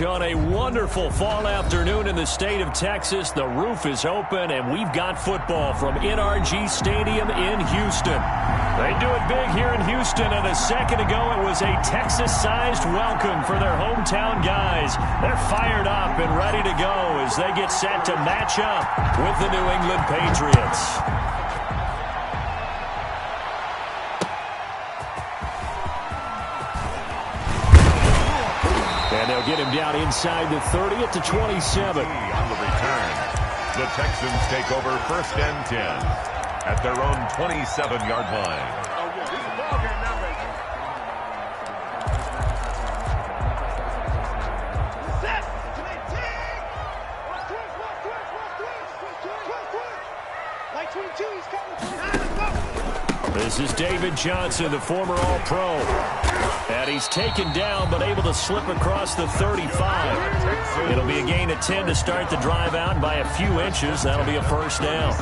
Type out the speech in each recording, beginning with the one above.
back on a wonderful fall afternoon in the state of Texas. The roof is open, and we've got football from NRG Stadium in Houston. They do it big here in Houston, and a second ago it was a Texas-sized welcome for their hometown guys. They're fired up and ready to go as they get set to match up with the New England Patriots. And they'll get him down inside the 30 at the 27. On the return, the Texans take over 1st and 10 at their own 27-yard line. This is David Johnson, the former All-Pro. And he's taken down, but able to slip across the 35. It'll be a gain of 10 to start the drive out by a few inches. That'll be a first down.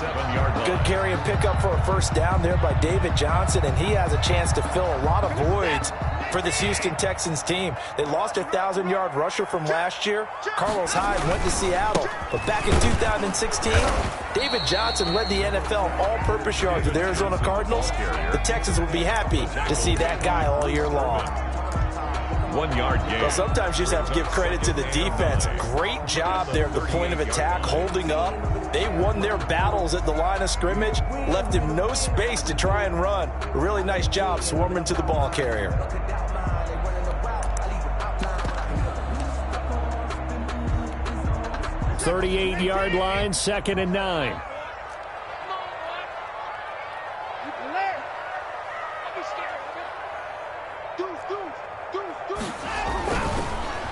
Good carry and pickup for a first down there by David Johnson, and he has a chance to fill a lot of voids for this Houston Texans team. They lost their 1,000-yard rusher from last year. Carlos Hyde went to Seattle, but back in 2016, David Johnson led the NFL all-purpose yards with the Arizona Cardinals. The Texans will be happy to see that guy all year long. 1-yard gain. Well, sometimes you just have to give credit to the defense. Great job there at the point of attack, holding up. They won their battles at the line of scrimmage, left him no space to try and run. A really nice job swarming to the ball carrier. .38-yard line, 2nd and 9.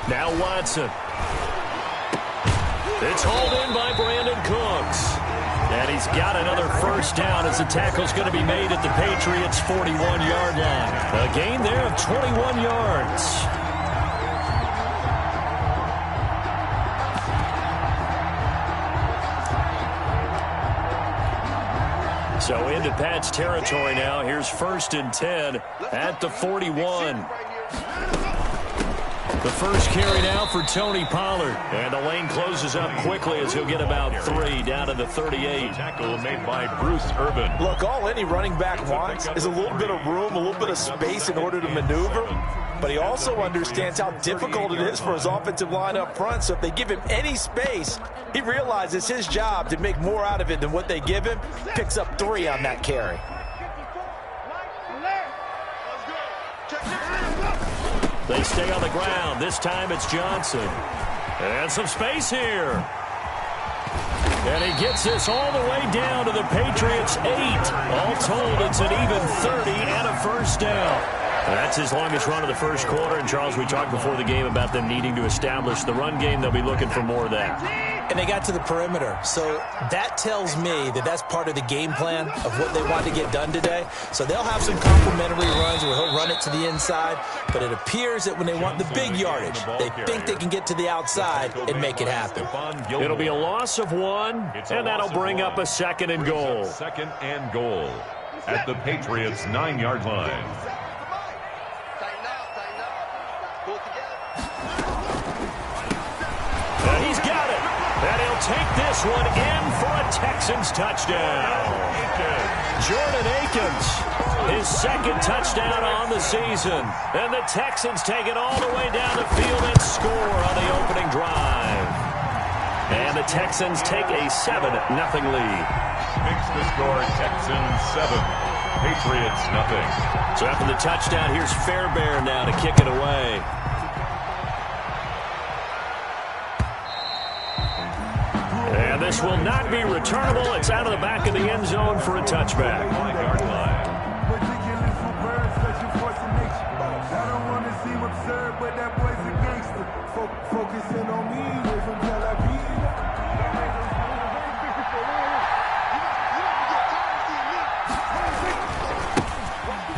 Now Watson. It's hauled in by Brandon Cooks. And he's got another first down as the tackle's going to be made at the Patriots' 41-yard line. A gain there of 21 yards. So into Pat's territory now. Here's 1st and 10 at the 41. The first carry now for Tony Pollard. And the lane closes up quickly as he'll get about 3 down to the 38. Tackle made by Bruce Irvin. Look, all any running back wants is a little bit of room, a little bit of space in order to maneuver. But he also understands how difficult it is for his offensive line up front. So if they give him any space, he realizes his job to make more out of it than what they give him. Picks up 3 on that carry. They stay on the ground. This time it's Johnson. And some space here. And he gets this all the way down to the Patriots' 8. All told, it's an even 30 and a first down. That's his longest run of the first quarter. And, Charles, we talked before the game about them needing to establish the run game. They'll be looking for more of that. And they got to the perimeter. So that tells me that that's part of the game plan of what they want to get done today. So they'll have some complementary runs where he'll run it to the inside. But it appears that when they want the big yardage, they think they can get to the outside and make it happen. It'll be a loss of 1, and that'll bring up a 2nd and goal. 2nd and goal at the Patriots' 9-yard line. And he's got it. And he'll take this one in for a Texans touchdown. Jordan Akins, his 2nd touchdown on the season. And the Texans take it all the way down the field and score on the opening drive. And the Texans take a 7-0 lead. Makes the score Texans 7, Patriots nothing. So after the touchdown, here's Fairbairn now to kick it away. And this will not be returnable. It's out of the back of the end zone for a touchback. 5-yard line.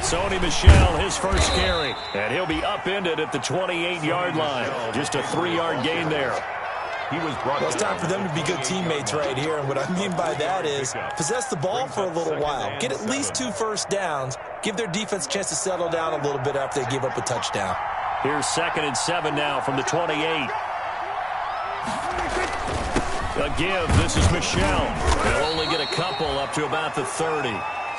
Sony Michel, his first carry. And he'll be upended at the 28-yard line. Just a 3-yard gain there. Well, it's time for them to be good teammates right here. And what I mean by that is possess the ball for a little while. Get at least 2 first downs. Give their defense a chance to settle down a little bit after they give up a touchdown. Here's 2nd and 7 now from the 28. A give. This is Michelle. They'll only get a couple up to about the 30.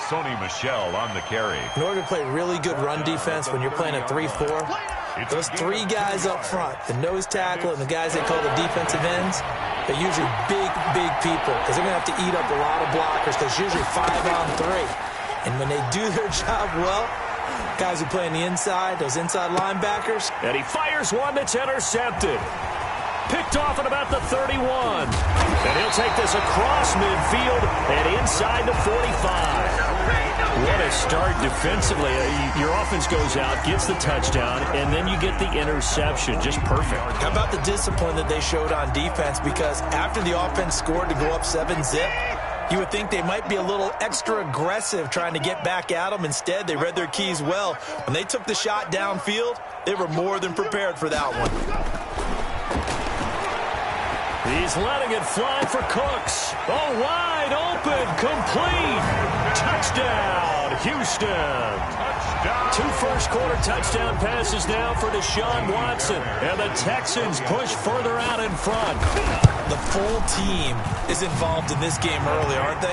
Sony Michel on the carry. In order to play really good run defense when you're playing a 3-4, those three guys up front, the nose tackle and the guys they call the defensive ends, they're usually big people because they're going to have to eat up a lot of blockers because usually 5-on-3. And when they do their job well, guys who play on the inside, those inside linebackers. And he fires one that's intercepted. Picked off at about the 31. And he'll take this across midfield and inside the 45. What a start defensively. Your offense goes out, gets the touchdown, and then you get the interception. Just perfect. How about the discipline that they showed on defense? Because after the offense scored to go up 7-zip, you would think they might be a little extra aggressive trying to get back at them. Instead, they read their keys well. When they took the shot downfield, they were more than prepared for that one. He's letting it fly for Cooks. Oh, wide open, complete. Touchdown, Houston. Touchdown. 2 first-quarter touchdown passes now for Deshaun Watson. And the Texans push further out in front. The full team is involved in this game early, aren't they?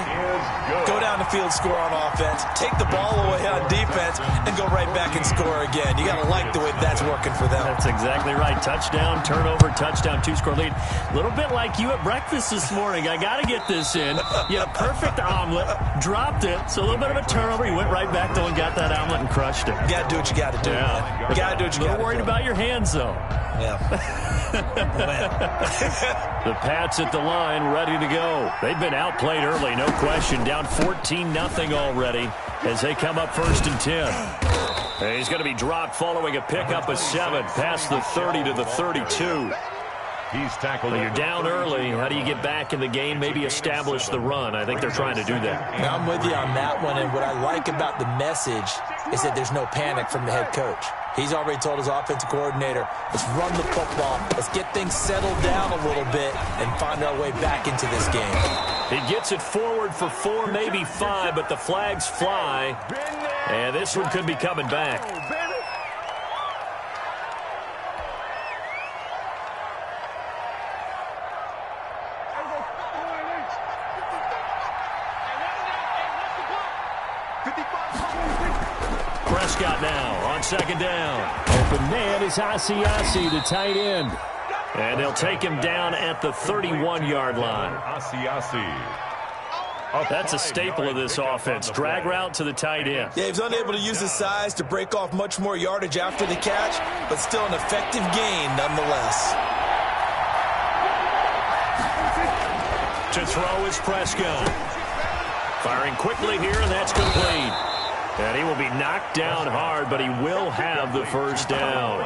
Go down the field, score on offense, take the ball away on defense, and go right back and score again. You got to like the way that's working for them. That's exactly right. Touchdown, turnover, touchdown, 2-score lead. A little bit like you at breakfast this morning. I got to get this in. You had a perfect omelet, dropped it, so a little bit of a turnover. You went right back, though, and got that omelet and crushed it. You got to do what you got to do, man. You got to do what you got to do. A little worried about your hands, though. Yeah. The Pats at the line, ready to go. They've been outplayed early, no question. Down 14-0 already as they come up 1st and 10. And he's going to be dropped following a pickup of 7 past the 30 to the 32. He's tackled. Well, you're down early. How do you get back in the game? Maybe establish the run. I think they're trying to do that. Now, I'm with you on that one, and what I like about the message is that there's no panic from the head coach. He's already told his offensive coordinator, let's run the football, let's get things settled down a little bit and find our way back into this game. He gets it forward for 4, maybe 5, but the flags fly, and this one could be coming back. Prescott now on 2nd down. Open man is Asiasi, the tight end. And they'll take him down at the 31-yard line. That's a staple of this offense. Drag route to the tight end. Yeah, he's unable to use his size to break off much more yardage after the catch, but still an effective gain nonetheless. To throw is Prescott. Firing quickly here, and that's complete. And he will be knocked down hard, but he will have the first down.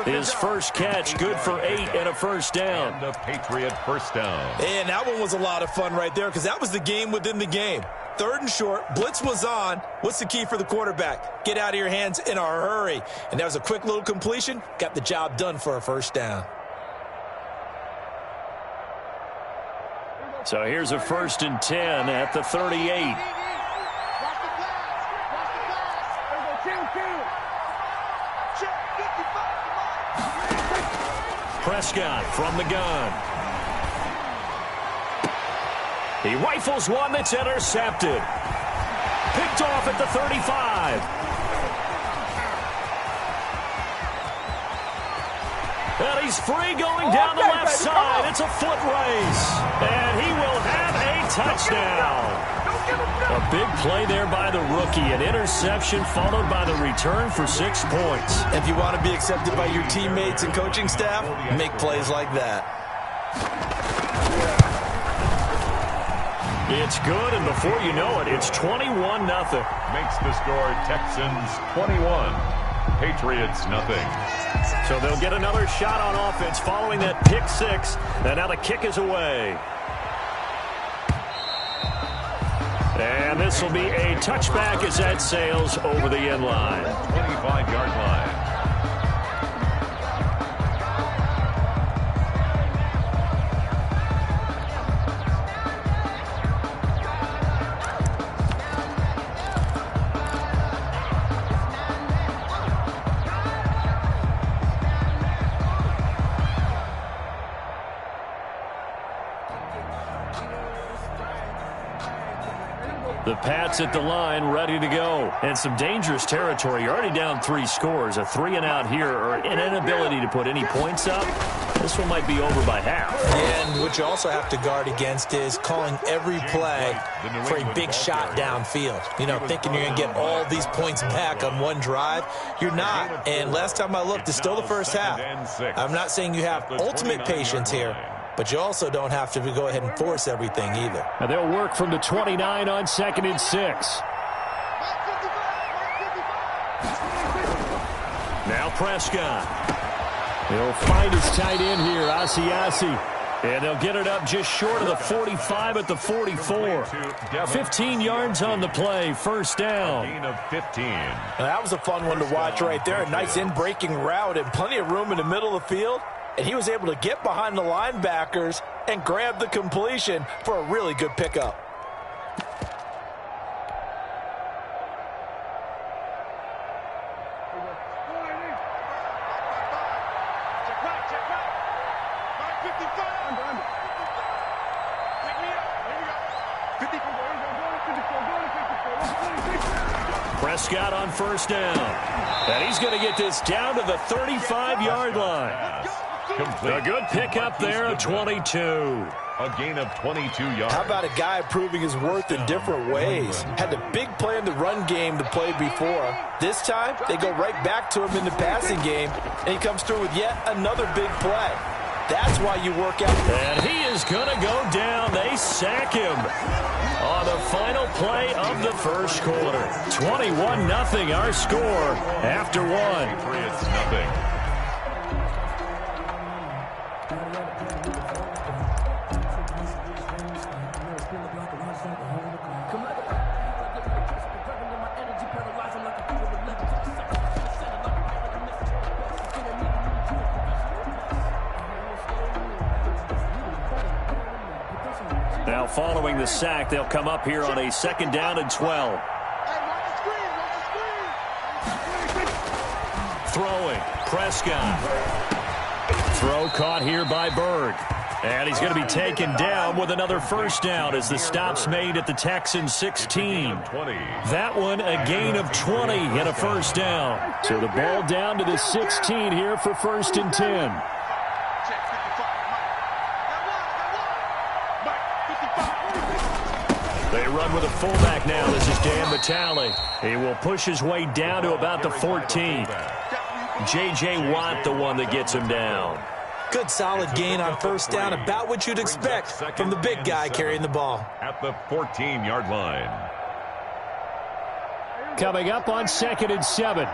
His first catch, good for 8 and a first down. And the Patriot first down. And that one was a lot of fun right there because that was the game within the game. 3rd and short, blitz was on. What's the key for the quarterback? Get out of your hands in a hurry. And that was a quick little completion. Got the job done for a first down. So here's a 1st and 10 at the 38. Prescott from the gun. He rifles one that's intercepted. Picked off at the 35. And he's free going down the left side. It's a foot race. And he will have a touchdown. A big play there by the rookie. An interception followed by the return for 6 points. If you want to be accepted by your teammates and coaching staff, make plays like that. It's good, and before you know it, it's 21-0. Makes the score Texans 21, Patriots nothing. So they'll get another shot on offense following that pick 6. And now the kick is away. And this will be a touchback as that sails over the end line. 25-yard line. The Pats at the line, ready to go. And some dangerous territory. You're already down 3 scores. A 3-and-out here, or an inability to put any points up. This one might be over by half. And what you also have to guard against is calling every play for a big shot downfield. You know, thinking you're going to get all these points back on one drive. You're not. And last time I looked, it's still the first half. I'm not saying you have ultimate patience here, but you also don't have to go ahead and force everything either. And they'll work from the 29 on 2nd and 6. Now Prescott. He'll find his tight end here, Asiasi. And they'll get it up just short of the 45 at the 44. 15 yards on the play, first down. Gain of 15. Now, that was a fun one to watch right there. A nice in-breaking route and plenty of room in the middle of the field. And he was able to get behind the linebackers and grab the completion for a really good pickup. Prescott on first down. And he's going to get this down to the 35-yard line. A good pickup there of 22. A gain of 22 yards. How about a guy proving his worth in different ways? Had the big play in the run game to play before. This time, they go right back to him in the passing game, and he comes through with yet another big play. That's why you work out. And he is going to go down. They sack him on the final play of the first quarter. 21-0 our score after one. It's nothing. Now following the sack, they'll come up here on a 2nd down and 12. Throwing, Prescott. Throw caught here by Berg. And he's going to be taken down with another first down as the stop's made at the Texans 16. That one a gain of 20 and a first down. So the ball down to the 16 here for 1st and 10. They run with a fullback now. This is Dan Vitale. He will push his way down to about the 14. J.J. Watt, the one that gets him down. Good solid gain on first down, about what you'd expect from the big guy carrying the ball. At the 14-yard line. Coming up on 2nd and 7.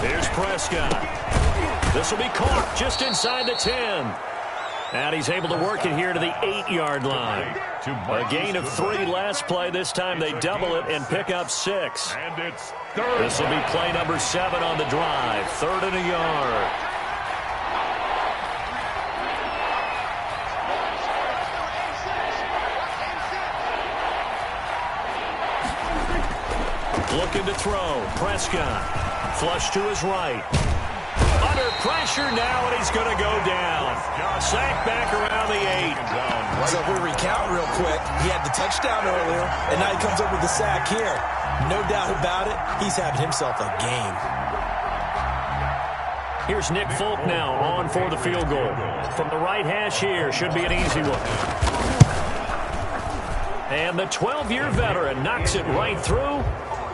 Here's Prescott. This will be caught just inside the 10. And he's able to work it here to the 8-yard line. A gain of 3 last play. This time they double it and pick up 6. And it's 3rd. This will be play number 7 on the drive. 3rd and a yard. Looking to throw. Prescott. Flush to his right. Under pressure now, and he's going to go down. Sack back around the 8. So if we recount real quick, he had the touchdown earlier, and now he comes up with the sack here. No doubt about it, he's having himself a game. Here's Nick Folk now on for the field goal. From the right hash here, should be an easy one. And the 12-year veteran knocks it right through.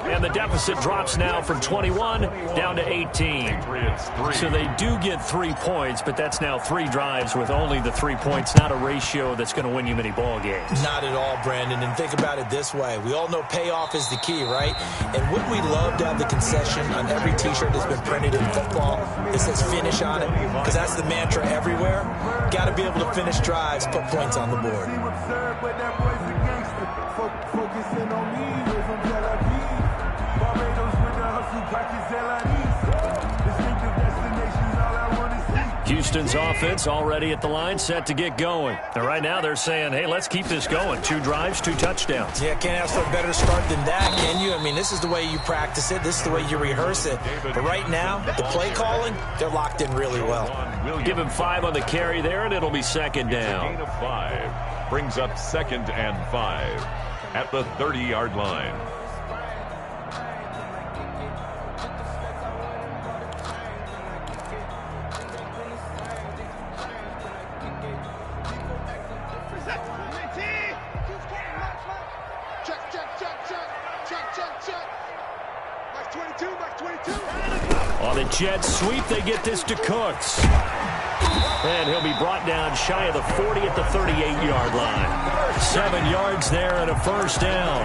And the deficit drops now from 21 down to 18. So they do get 3 points, but that's now 3 drives with only the 3 points, not a ratio that's going to win you many ball games. Not at all, Brandon. And think about it this way. We all know payoff is the key, right? And wouldn't we love to have the concession on every T-shirt that's been printed in football that says finish on it? Because that's the mantra everywhere. Got to be able to finish drives, put points on the board. Houston's offense already at the line, set to get going. And right now they're saying, hey, let's keep this going. 2 drives, 2 touchdowns. Yeah, can't ask for a better start than that, can you? I mean, this is the way you practice it. This is the way you rehearse it. But right now, the play calling, they're locked in really well. Give him 5 on the carry there, and it'll be second down. Gain of 5 brings up 2nd and 5 at the 30-yard line. On the jet sweep, they get this to Cooks. And he'll be brought down shy of the 40 at the 38-yard line. 7 yards there and a first down.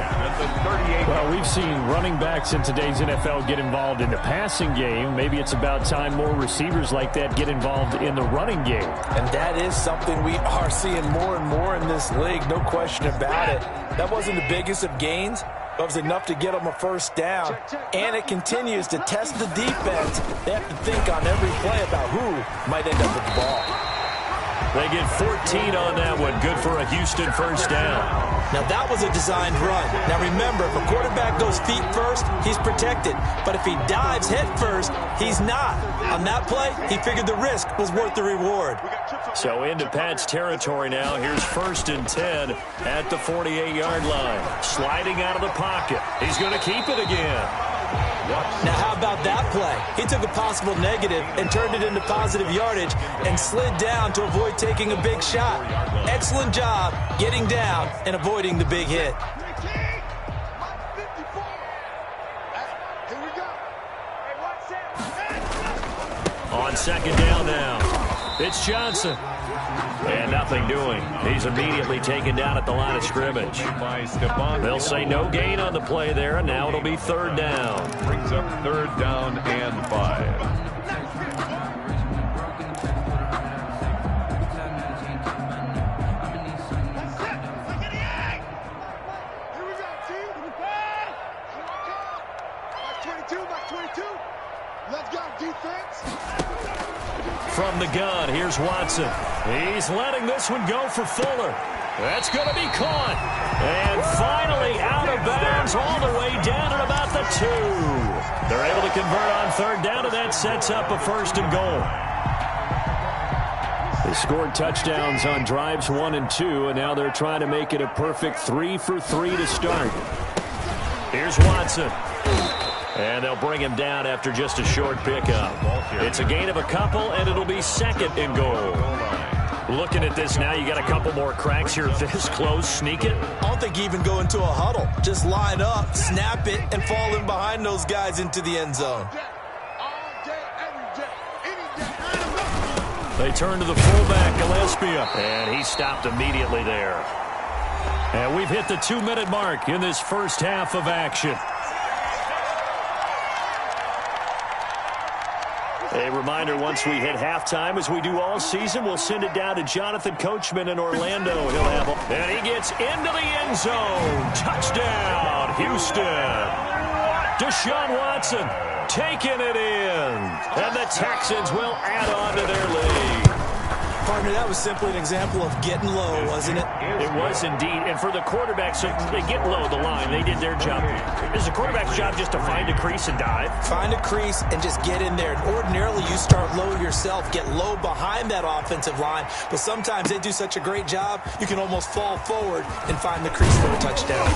Well, we've seen running backs in today's NFL get involved in the passing game. Maybe it's about time more receivers like that get involved in the running game. And that is something we are seeing more and more in this league, no question about it. That wasn't the biggest of gains, but it was enough to get them a first down. And it continues to test the defense. They have to think on every play about who might end up with the ball. They get 14 on that one. Good for a Houston first down. Now, that was a designed run. Now, remember, if a quarterback goes feet first, he's protected. But if he dives head first, he's not. On that play, he figured the risk was worth the reward. So into Pat's territory now. Here's 1st and 10 at the 48-yard line. Sliding out of the pocket. He's going to keep it again. Now, how about that play? He took a possible negative and turned it into positive yardage and slid down to avoid taking a big shot. Excellent job getting down and avoiding the big hit. On 2nd down now, it's Johnson. And nothing doing. He's immediately taken down at the line of scrimmage. They'll say no gain on the play there, and now it'll be 3rd down. Brings up 3rd down and 5. From the gun, here's Watson. He's letting this one go for Fuller. That's going to be caught. And finally out of bounds all the way down at about the 2. They're able to convert on 3rd down, and that sets up a 1st and goal. They scored touchdowns on drives 1 and 2, and now they're trying to make it a perfect 3 for 3 to start. Here's Watson. And they'll bring him down after just a short pickup. It's a gain of a couple, and it'll be 2nd and goal. Looking at this now, you got a couple more cracks here this close. Sneak it. I don't think you even go into a huddle. Just line up, snap it, and fall in behind those guys into the end zone. They turn to the fullback, Gillespie, and he stopped immediately there. And we've hit the 2-minute mark in this first half of action. A reminder, once we hit halftime, as we do all season, we'll send it down to Jonathan Coachman in Orlando. He'll have, and he gets into the end zone. Touchdown, Houston. Deshaun Watson taking it in. And the Texans will add on to their lead. Partner, that was simply an example of getting low, wasn't it? It was indeed. And for the quarterback, so they get low the line. They did their job. It's the quarterback's job just to find a crease and dive. Find a crease and just get in there. And ordinarily, you start low yourself, get low behind that offensive line. But sometimes they do such a great job, you can almost fall forward and find the crease for a touchdown.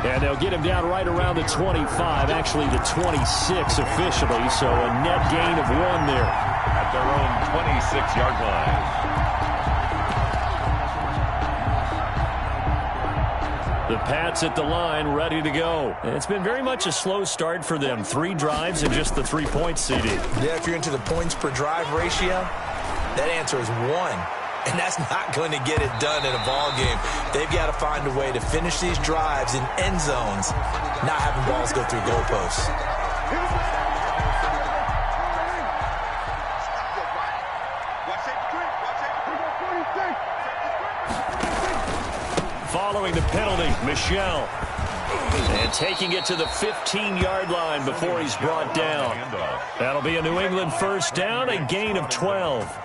And they'll get him down right around the 25, actually the 26 officially. So a net gain of 1 there. At their own 26-yard line. The Pats at the line, ready to go. It's been very much a slow start for them. 3 drives and just the 3 points, CD. Yeah, if you're into the points per drive ratio, that answer is 1. And that's not going to get it done in a ball game. They've got to find a way to finish these drives in end zones, not having balls go through goalposts. Following the penalty, Michelle. And taking it to the 15-yard line before he's brought down. That'll be a New England first down, a gain of 12.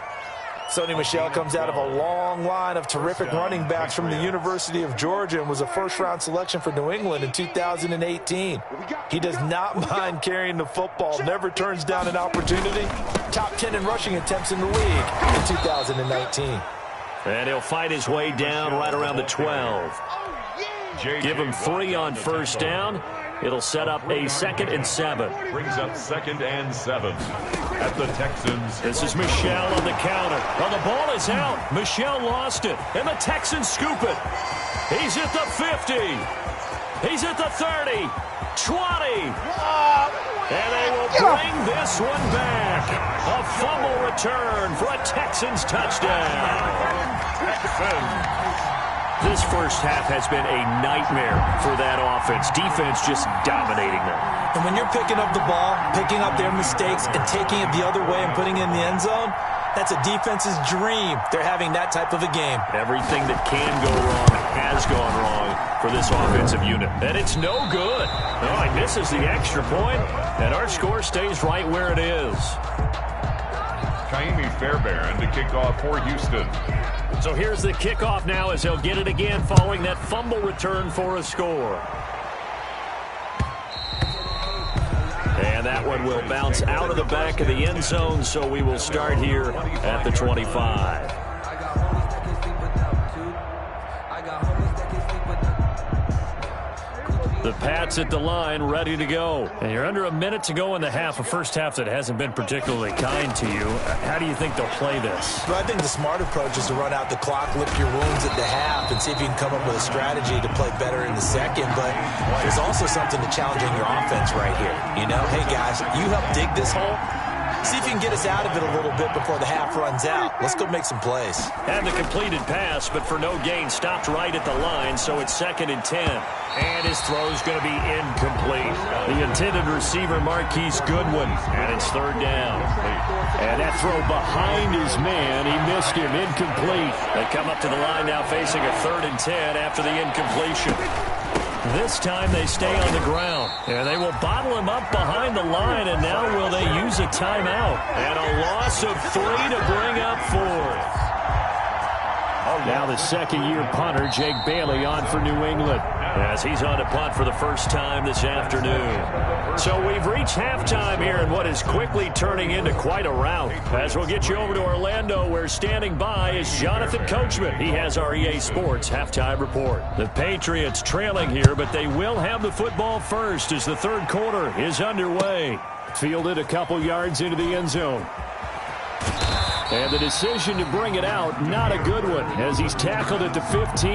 Sony Michel comes out of a long line of terrific running backs from the University of Georgia and was a first-round selection for New England in 2018. He does not mind carrying the football, never turns down an opportunity. Top 10 in rushing attempts in the league in 2019. And he'll fight his way down right around the 12. Give him 3 on first down. It'll set up a 2nd and 7. Brings up 2nd and 7 at the Texans. This is Michel on the counter. Well, the ball is out. Michel lost it, and the Texans scoop it. He's at the 50. He's at the 30, 20. And they will bring this one back. A fumble return for a Texans touchdown. Texans. This first half has been a nightmare for that offense. Defense just dominating them. And when you're picking up the ball, picking up their mistakes, and taking it the other way and putting it in the end zone, that's a defense's dream. They're having that type of a game. Everything that can go wrong has gone wrong for this offensive unit. And it's no good. Oh, he misses the extra point, and our score stays right where it is. Kaimi Fairbairn to kick off for Houston. So here's the kickoff now as they'll get it again following that fumble return for a score. And that one will bounce out of the back of the end zone, so we will start here at the 25. The Pats at the line, ready to go. And you're under a minute to go in the half, a first half that hasn't been particularly kind to you. How do you think they'll play this? Well, I think the smart approach is to run out the clock, lick your wounds at the half, and see if you can come up with a strategy to play better in the second. But there's also something to challenging your offense right here. You know, hey, guys, you help dig this hole. See if you can get us out of it a little bit before the half runs out. Let's go make some plays. And the completed pass, but for no gain, stopped right at the line, so it's 2nd and 10. And his throw's going to be incomplete. The intended receiver, Marquise Goodwin, and it's 3rd down. And that throw behind his man, he missed him, incomplete. They come up to the line now facing a 3rd and 10 after the incompletion. This time they stay on the ground, and they will bottle him up behind the line, and now will they use a timeout? And a loss of 3 to bring up 4th. Now the second-year punter, Jake Bailey, on for New England, as he's on to punt for the first time this afternoon. So we've reached halftime here in what is quickly turning into quite a rout. As we'll get you over to Orlando, where standing by is Jonathan Coachman. He has our EA Sports halftime report. The Patriots trailing here, but they will have the football first as the 3rd quarter is underway. Fielded a couple yards into the end zone. And the decision to bring it out, not a good one, as he's tackled at the 15.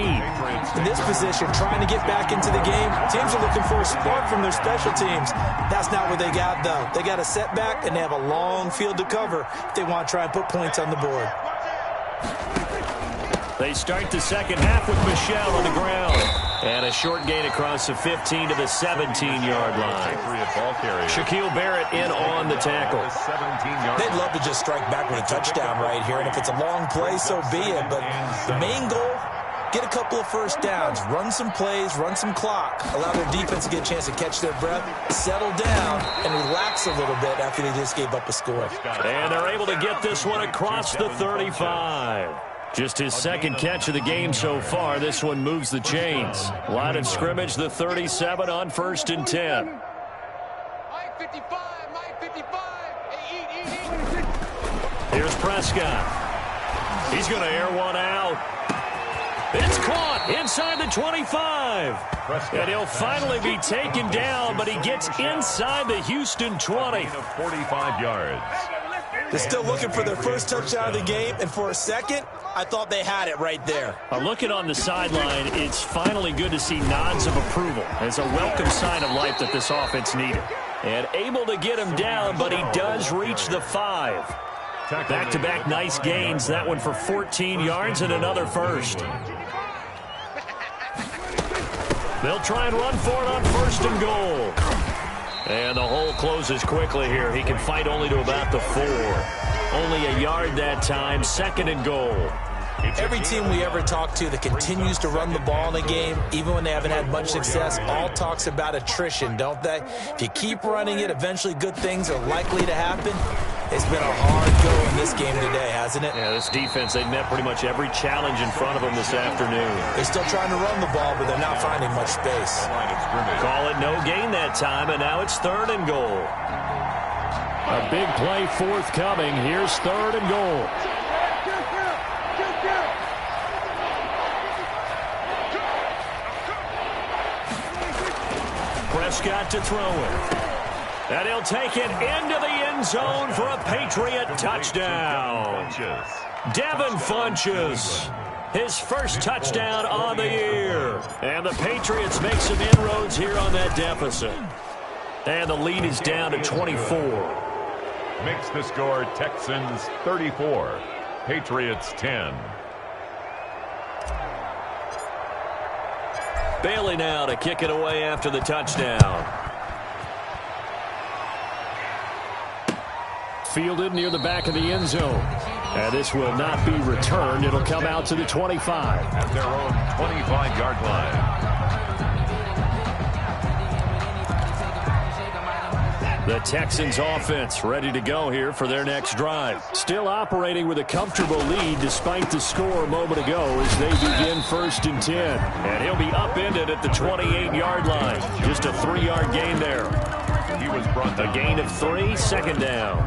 In this position, trying to get back into the game, teams are looking for a spark from their special teams. That's not what they got, though. They got a setback, and they have a long field to cover if they want to try and put points on the board. They start the second half with Michel on the ground. And a short gain across the 15 to the 17-yard line. Shaquille Barrett in on the tackle. They'd love to just strike back with a touchdown right here, and if it's a long play, so be it. But the main goal, get a couple of first downs, run some plays, run some clock, allow their defense to get a chance to catch their breath, settle down, and relax a little bit after they just gave up a score. And they're able to get this one across the 35. Just his 2nd catch of the game so far. This one moves the chains. Line of scrimmage, the 37 on 1st and 10. Here's Prescott. He's going to air one out. It's caught inside the 25. And he'll finally be taken down, but he gets inside the Houston 20. 45 yards. They're still looking for their first touchdown of the game, and for a second, I thought they had it right there. Looking on the sideline, it's finally good to see nods of approval as a welcome sign of life that this offense needed. And able to get him down, but he does reach the 5. Back-to-back nice gains, that one for 14 yards and another first. They'll try and run for it on 1st and goal. And the hole closes quickly here. He can fight only to about the 4. Only a yard that time, 2nd and goal. Every team we ever talk to that continues to run the ball in a game, even when they haven't had much success, all talks about attrition, don't they? If you keep running it, eventually good things are likely to happen. It's been a hard go in this game today, hasn't it? Yeah, this defense, they've met pretty much every challenge in front of them this afternoon. They're still trying to run the ball, but they're not finding much space. Call it no gain that time, and now it's 3rd and goal. A big play forthcoming. Here's 3rd and goal. Prescott to throw it. And he'll take it into the end zone for a Patriot touchdown. Devin Funches, his first touchdown on the year. And the Patriots make some inroads here on that deficit. And the lead is down to 24. Makes the score Texans 34, Patriots 10. Bailey now to kick it away after the touchdown. Fielded near the back of the end zone. And this will not be returned. It'll come out to the 25. At their own 25-yard line. The Texans offense ready to go here for their next drive. Still operating with a comfortable lead despite the score a moment ago as they begin 1st and 10. And he'll be upended at the 28-yard line. Just a 3-yard gain there. He was brought a gain of 3, 2nd down.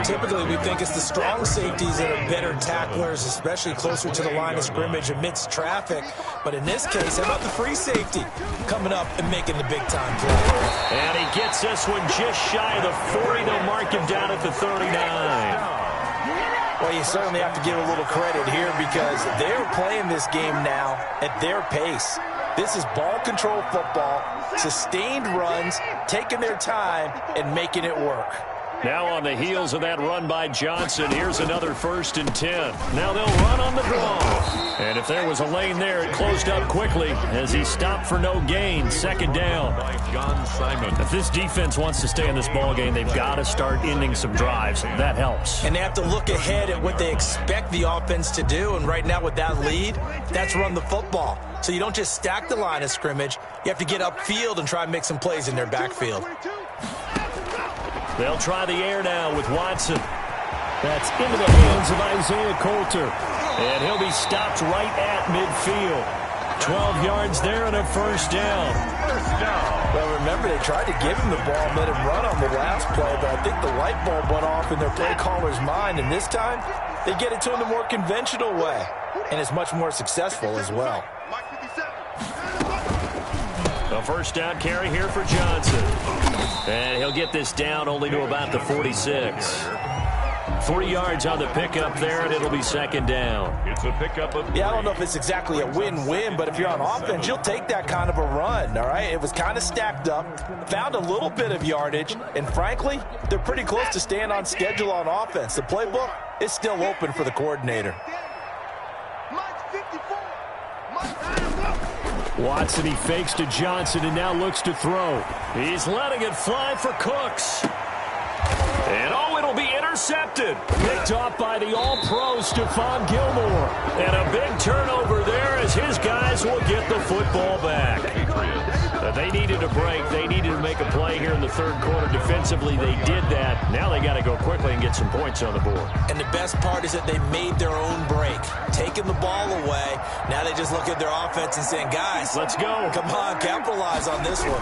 Typically, we think it's the strong safeties that are better tacklers, especially closer to the line of scrimmage amidst traffic. But in this case, how about the free safety coming up and making the big-time play? And he gets this one just shy of the 40. They'll mark him down at the 39. Well, you certainly have to give a little credit here because they're playing this game now at their pace. This is ball control football, sustained runs, taking their time, and making it work. Now on the heels of that run by Johnson, here's another 1st and 10. Now they'll run on the draw. And if there was a lane there, it closed up quickly as he stopped for no gain. 2nd down. by John Simon. If this defense wants to stay in this ball game, they've got to start ending some drives. That helps. And they have to look ahead at what they expect the offense to do. And right now with that lead, that's run the football. So you don't just stack the line of scrimmage. You have to get upfield and try and make some plays in their backfield. They'll try the air now with Watson. That's into the hands of Isaiah Coulter. And he'll be stopped right at midfield. 12 yards there and a 1st down. Well, remember, they tried to give him the ball and let him run on the last play, but I think the light bulb went off in their play caller's mind, and this time they get it to him the more conventional way, and it's much more successful as well. A 1st down carry here for Johnson. And he'll get this down only to about the 46. 3 yards on the pickup there, and it'll be 2nd down. It's a pickup of... Yeah, I don't know if it's exactly a win-win, but if you're on offense, you'll take that kind of a run, all right? It was kind of stacked up, found a little bit of yardage, and frankly, they're pretty close to staying on schedule on offense. The playbook is still open for the coordinator. Watson, he fakes to Johnson and now looks to throw. He's letting it fly for Cooks. And it'll be intercepted. Picked off by the all-pro Stephon Gilmore. And a big turnover there as his guys will get the football back. They needed a break. They needed to make a play here in the 3rd quarter. Defensively, they did that. Now they got to go quickly and get some points on the board. And the best part is that they made their own break, taking the ball away. Now they just look at their offense and saying, guys, let's go. Come on, capitalize on this one.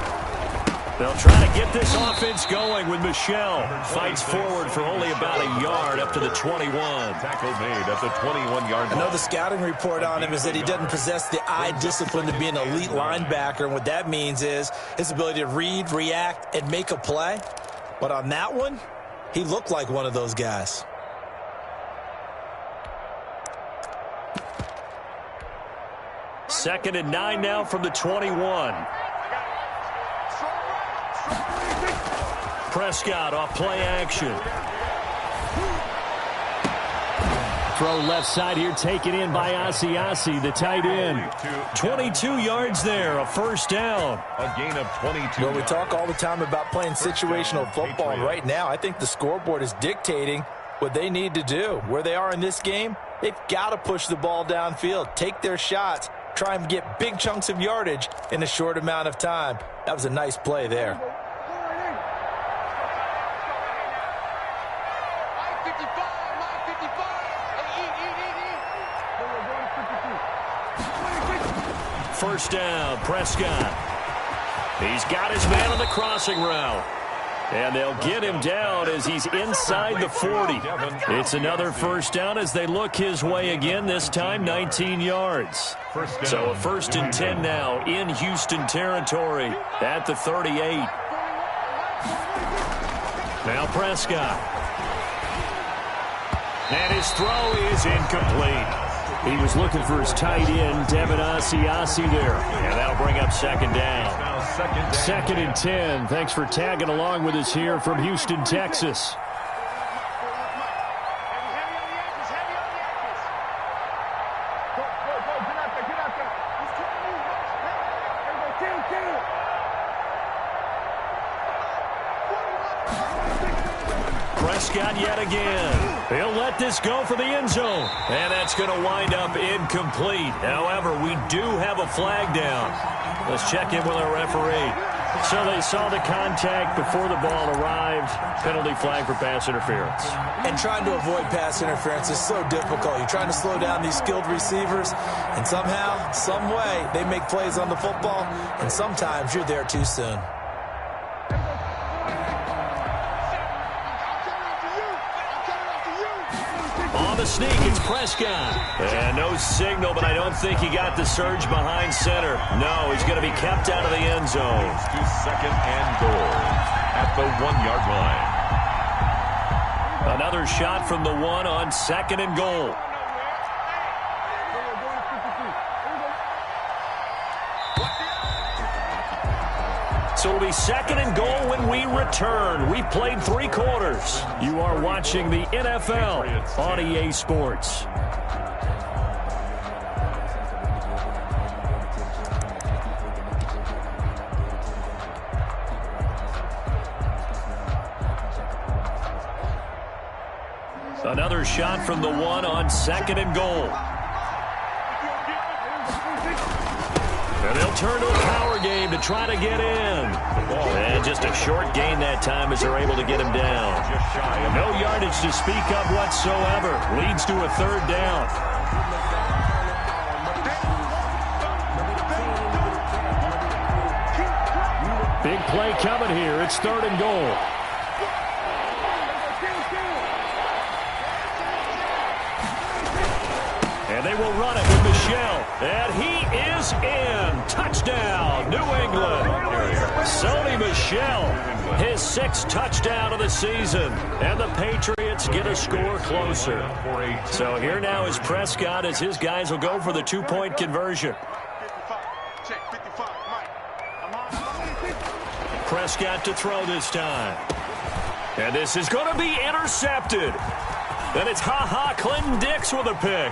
They'll try to get this offense going with Michel. Fights forward for only about a yard up to the 21. Tackle made at the 21-yard line. I know the scouting report on him is that he doesn't possess the eye discipline to be an elite linebacker. And what that means is his ability to read, react, and make a play. But on that one, he looked like one of those guys. Second and 9 now from the 21. Prescott off play action. Throw left side here, taken in by Asiasi, the tight end. 22 yards there, a 1st down. A gain of 22. Well, we talk all the time about playing situational football, and right now I think the scoreboard is dictating what they need to do. Where they are in this game, they've got to push the ball downfield, take their shots, try and get big chunks of yardage in a short amount of time. That was a nice play there. First down, Prescott. He's got his man on the crossing route. And they'll get him down as he's inside the 40. It's another first down as they look his way again, this time 19 yards. So a 1st and 10 now in Houston territory at the 38. Now Prescott. And his throw is incomplete. He was looking for his tight end, Devin Asiasi there. And that'll bring up second down. 2nd and 10. Thanks for tagging along with us here from Houston, Texas. Prescott yet again. He'll let this go for the end zone. And that's going to wind up incomplete. However, we do have a flag down. Let's check in with our referee. So they saw the contact before the ball arrived. Penalty flag for pass interference. And trying to avoid pass interference is so difficult. You're trying to slow down these skilled receivers, and somehow, some way, they make plays on the football, and sometimes you're there too soon. On the sneak, it's Prescott. And no signal, but I don't think he got the surge behind center. No, he's going to be kept out of the end zone. To 2nd and goal at the 1-yard line. Another shot from the 1 on 2nd and goal. So it'll be 2nd and goal when we return. We've played 3 quarters. You are watching the NFL on EA Sports. Another shot from the 1 on 2nd and goal. And they'll turn to a power game to try to get in. And just a short gain that time as they're able to get him down. No yardage to speak of whatsoever. Leads to a 3rd down. Big play coming here. It's 3rd and goal. And they will run it with Michel. And he is in. Touchdown, New England. Sony Michel, his 6th touchdown of the season. And the Patriots get a score closer. So here now is Prescott as his guys will go for the 2-point conversion. Prescott to throw this time. And this is going to be intercepted. And it's Clinton Dix with a pick.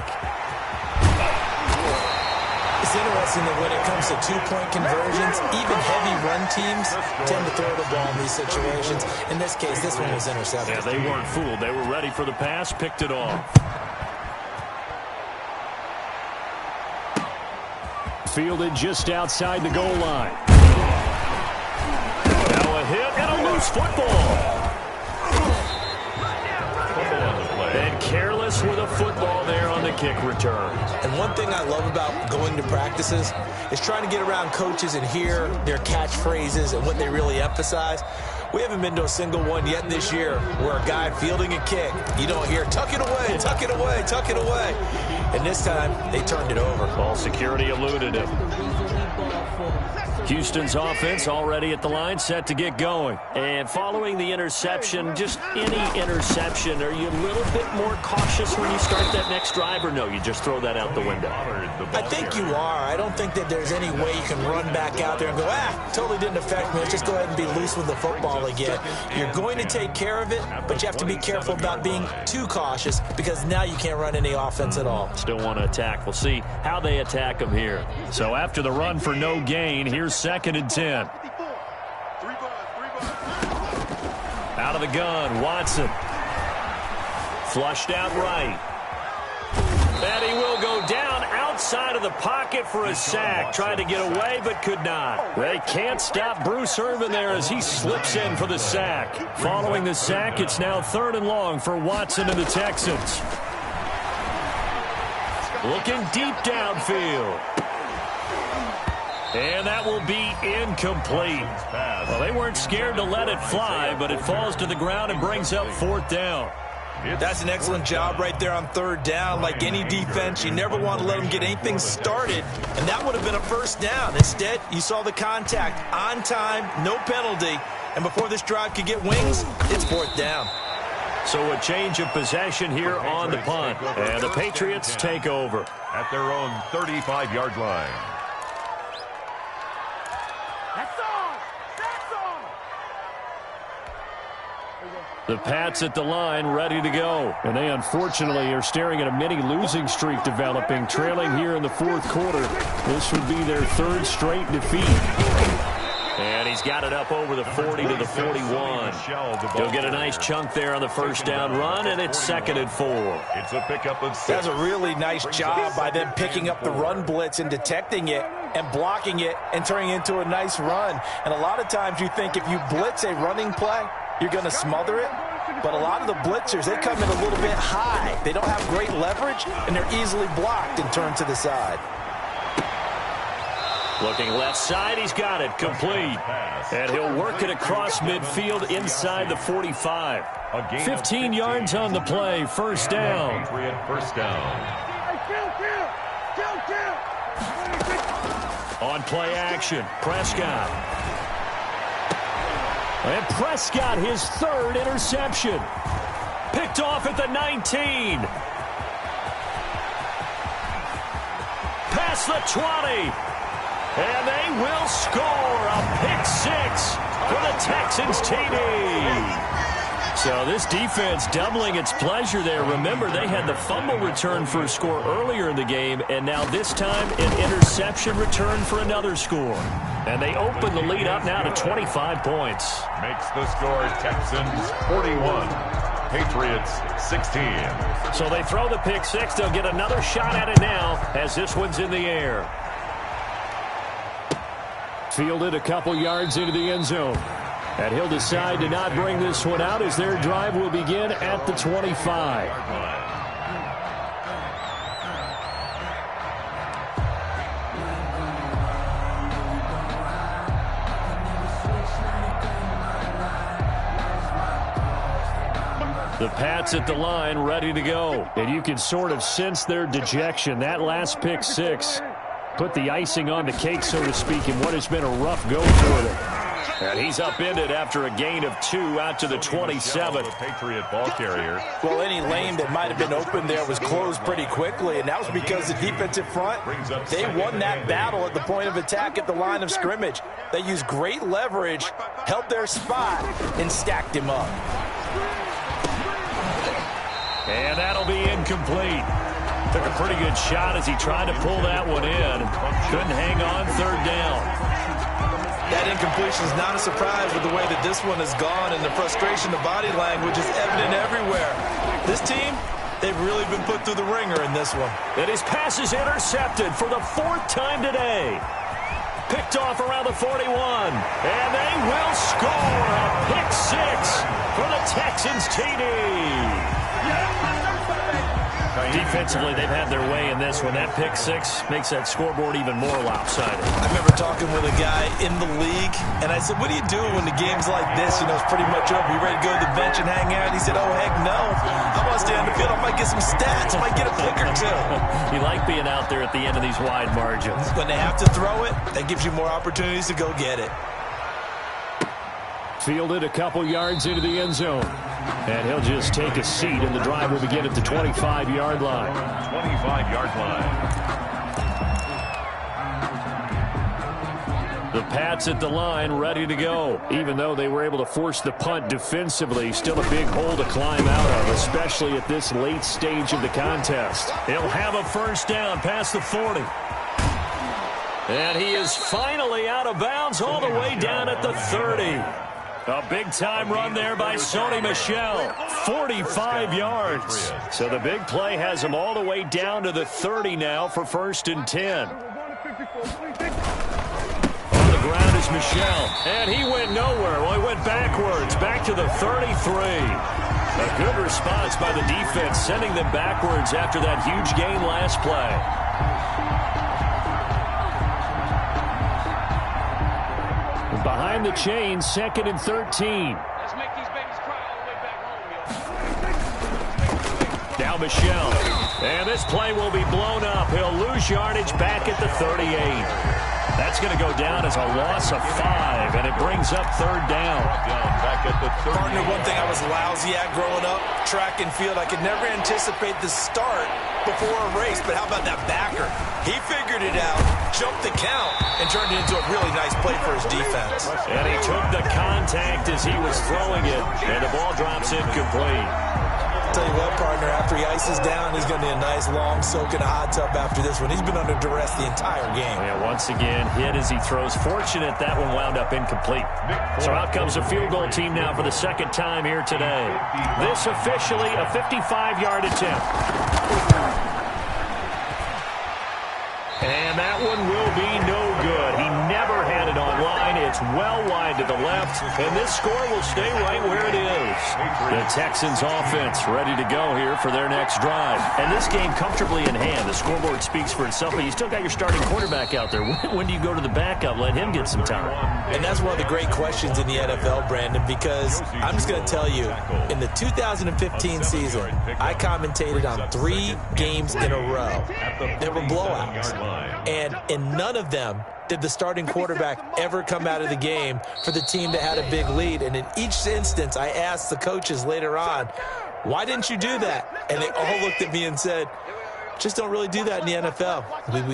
It's interesting that when it comes to 2-point conversions, even heavy run teams tend to throw the ball in these situations. In this case, this one was intercepted. Yeah, they weren't fooled. They were ready for the pass, picked it off. Fielded just outside the goal line. Now a hit and a loose football. And careless with a football there on the kick return. And one thing I love about going to practices is trying to get around coaches and hear their catchphrases and what they really emphasize. We haven't been to a single one yet this year where a guy fielding a kick, you don't hear, tuck it away, tuck it away, tuck it away. And this time, they turned it over. Ball security eluded him. Houston's offense already at the line, set to get going. And following the interception, just any interception, are you a little bit more cautious when you start that next drive, or no, you just throw that out the window? I think you are. I don't think that there's any way you can run back out there and go, totally didn't affect me. Let's just go ahead and be loose with the football again. You're going to take care of it, but you have to be careful about being too cautious because now you can't run any offense at all. Still want to attack. We'll see how they attack them here. So after the run for no gain, here's 2nd and 10. Out of the gun, Watson. Flushed out right. And he will go down outside of the pocket for a sack. Tried to get away, but could not. They can't stop Bruce Irvin there as he slips in for the sack. Following the sack, it's now 3rd and long for Watson and the Texans. Looking deep downfield. And that will be incomplete. Well, they weren't scared to let it fly, but it falls to the ground and brings up 4th down. That's an excellent job right there on 3rd down. Like any defense, you never want to let them get anything started, and that would have been a 1st down. Instead, you saw the contact on time, no penalty, and before this drive could get wings, it's 4th down. So a change of possession here on the punt, and the Patriots take over at their own 35-yard line. The Pats at the line, ready to go. And they unfortunately are staring at a mini losing streak developing, trailing here in the 4th quarter. This would be their 3rd straight defeat. And he's got it up over the 40 to the 41. He'll get a nice chunk there on the 1st down run, and it's 2nd and 4. It's a pickup of 6. That's a really nice job by them picking up the run blitz and detecting it and blocking it and turning it into a nice run. And a lot of times you think if you blitz a running play, you're going to smother it. But a lot of the blitzers, they come in a little bit high. They don't have great leverage, and they're easily blocked and turned to the side. Looking left side, he's got it, complete. And he'll work it across midfield inside the 45. 15 yards on the play, 1st down. 1st down. On play action, Prescott. And Prescott, his 3rd interception. Picked off at the 19. Past the 20. And they will score a pick 6 for the Texans TD. So this defense doubling its pleasure there. Remember, they had the fumble return for a score earlier in the game, and now this time an interception return for another score. And they open the lead up now to 25 points. Makes the score Texans 41, Patriots 16. So they throw the pick 6. They'll get another shot at it now as this one's in the air. Fielded a couple yards into the end zone. And he'll decide to not bring this one out as their drive will begin at the 25. The Pats at the line, ready to go. And you can sort of sense their dejection. That last pick 6 put the icing on the cake, so to speak, in what has been a rough go for them. And he's upended after a gain of 2 out to the 27. Patriot ball carrier. Well, any lane that might have been open there was closed pretty quickly, and that was because the defensive front, they won that battle at the point of attack at the line of scrimmage. They used great leverage, held their spot, and stacked him up. And that'll be incomplete. Took a pretty good shot as he tried to pull that one in. Couldn't hang on, 3rd down. That incompletion is not a surprise with the way that this one has gone, and the frustration, the body language is evident everywhere. This team, they've really been put through the ringer in this one. And his pass is intercepted for the 4th time today. Picked off around the 41. And they will score a pick 6 for the Texans TD. Defensively, they've had their way in this one. That pick 6 makes that scoreboard even more lopsided. I remember talking with a guy in the league, and I said, what do you do when the game's like this? You know, it's pretty much over. You ready to go to the bench and hang out? He said, oh, heck no. I want to stay on the field. I might get some stats. I might get a pick or 2. You like being out there at the end of these wide margins. When they have to throw it, that gives you more opportunities to go get it. Fielded a couple yards into the end zone. And he'll just take a seat, and the drive will begin at the 25-yard line. 25-yard line. The Pats at the line, ready to go. Even though they were able to force the punt defensively, still a big hole to climb out of, especially at this late stage of the contest. He'll have a 1st down past the 40. And he is finally out of bounds all the way down at the 30. A big-time run there by Sony Michel. 45 yards. So the big play has him all the way down to the 30 now for 1st and 10. On the ground is Michel. And he went nowhere. Well, he went backwards. Back to the 33. A good response by the defense, sending them backwards after that huge gain last play. Behind the chain, 2nd and 13. Let's make these babies cry all the way back home, yo. Now Michel. And this play will be blown up. He'll lose yardage back at the 38. That's going to go down as a loss of 5, and it brings up 3rd down. Back at the 38. Partner, one thing I was lousy at growing up, track and field, I could never anticipate the start before a race, but how about that backer? He figured it out, jumped the count, and turned it into a really nice play for his defense. And he took the contact as he was throwing it, and the ball drops incomplete. Tell you what, partner, after he ices down, he's going to need a nice long soak in a hot tub after this one. He's been under duress the entire game. Yeah, once again, hit as he throws. Fortunate that one wound up incomplete. So out comes a field goal team now for the 2nd time here today. This officially a 55-yard attempt. And that one will be no good. He never had it on line. It's well wide to the left, and this score will stay right where it is. The Texans offense ready to go here for their next drive. And this game comfortably in hand. The scoreboard speaks for itself, but you still got your starting quarterback out there. When do you go to the backup? Let him get some time. And that's one of the great questions in the NFL, Brandon, because I'm just going to tell you, in the 2015 season, I commentated on 3 games in a row. There were blowouts. And in none of them did the starting quarterback ever come out of the game for the team that had a big lead. And in each instance, I asked the coaches later on, why didn't you do that? And they all looked at me and said, just don't really do that in the NFL.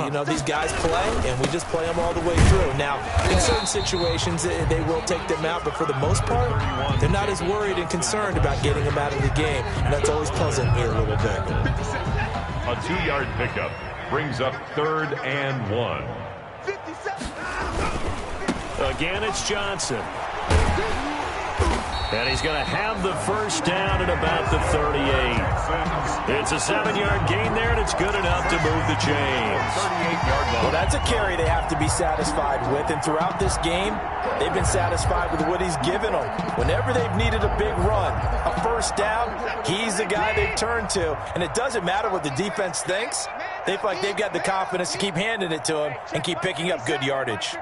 You know, these guys play, and we just play them all the way through. Now, in certain situations, they will take them out, but for the most part, they're not as worried and concerned about getting them out of the game. And that's always puzzling me a little bit. A 2-yard pickup brings up 3rd and 1. Again, it's Johnson. And he's going to have the 1st down at about the 38. It's a 7-yard gain there, and it's good enough to move the chains. Well, that's a carry they have to be satisfied with. And throughout this game, they've been satisfied with what he's given them. Whenever they've needed a big run, a 1st down, he's the guy they've turned to. And it doesn't matter what the defense thinks. They feel like they've got the confidence to keep handing it to him and keep picking up good yardage.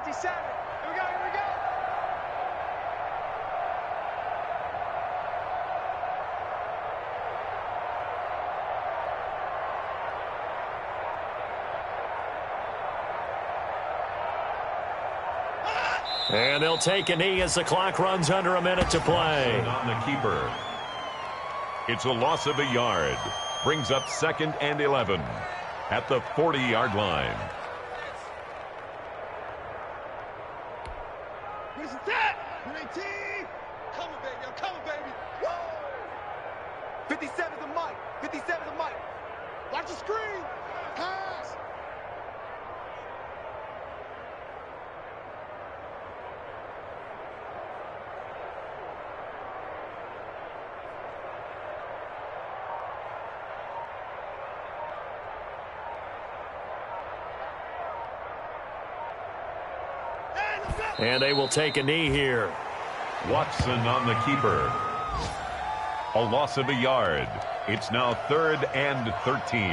And they'll take a knee as the clock runs under a minute to play. On the keeper. It's a loss of a yard. Brings up 2nd and 11 at the 40-yard line. Where's that? 19. Come on, baby. I'm coming, baby. Woo! 57 the mic. 57 the mic. Watch the screen. Pass. And they will take a knee here. Watson on the keeper. A loss of a yard. It's now 3rd and 13.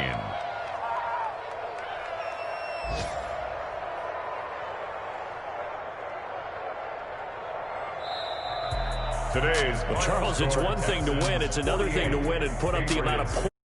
Well, Charles, it's one thing to win. It's another thing to win and put up the amount of points.